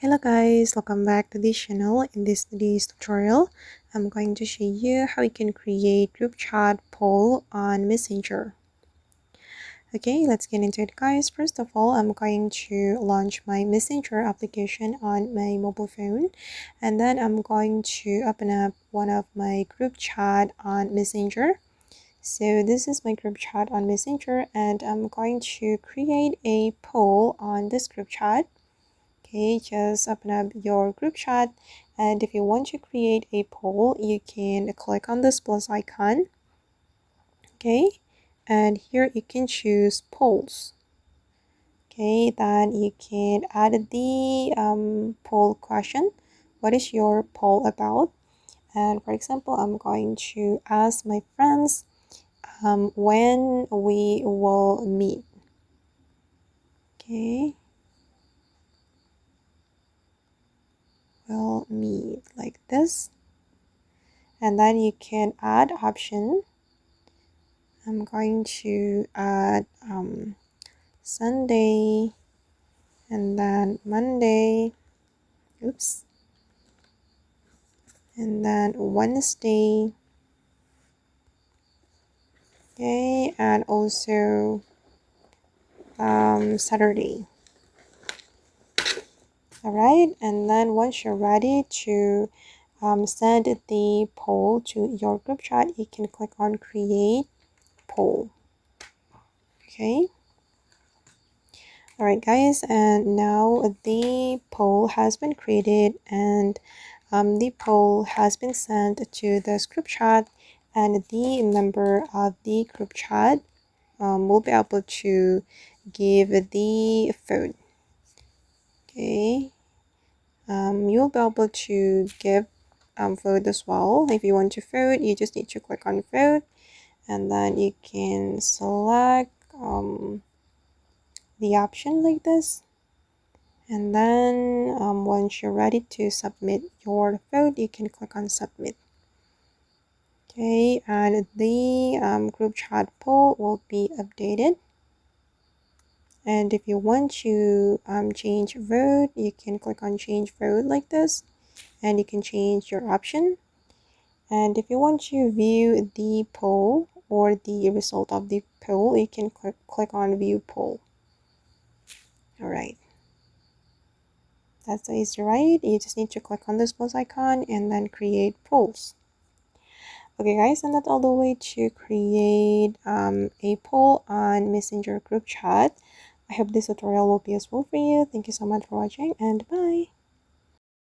Hello guys, welcome back to this channel. In today's tutorial, I'm going to show you how you can create group chat poll on Messenger. Okay, let's get into it guys. First of all, I'm going to launch my Messenger application on my mobile phone, and then I'm going to open up one of my group chat on Messenger. So this is my group chat on Messenger, and I'm going to create a poll on this group chat. Okay, just open up your group chat, and if you want to create a poll, you can click on this plus icon. Okay, and here you can choose polls. Okay, then you can add the poll question. What is your poll about? And for example, I'm going to ask my friends when we will meet. Okay, we'll meet like this. And then you can add option. I'm going to add Sunday and then Monday, oops, and then Wednesday, okay, and also Saturday. All right, and then once you're ready to send the poll to your group chat, you can click on create poll. Okay. Alright guys, and now the poll has been created, and the poll has been sent to the group chat, and the member of the group chat will be able to give the vote. Okay, you'll be able to give vote as well. If you want to vote, you just need to click on vote, and then you can select the option like this. And then once you're ready to submit your vote, you can click on submit. Okay, and the group chat poll will be updated. And if you want to change vote, you can click on change vote like this, and you can change your option. And if you want to view the poll or the result of the poll, you can click on view poll. All right. That's the easy, right? You just need to click on this plus icon and then create polls. Okay guys, and that's all the way to create a poll on Messenger group chat. I hope this tutorial will be useful for you. Thank you so much for watching, and bye.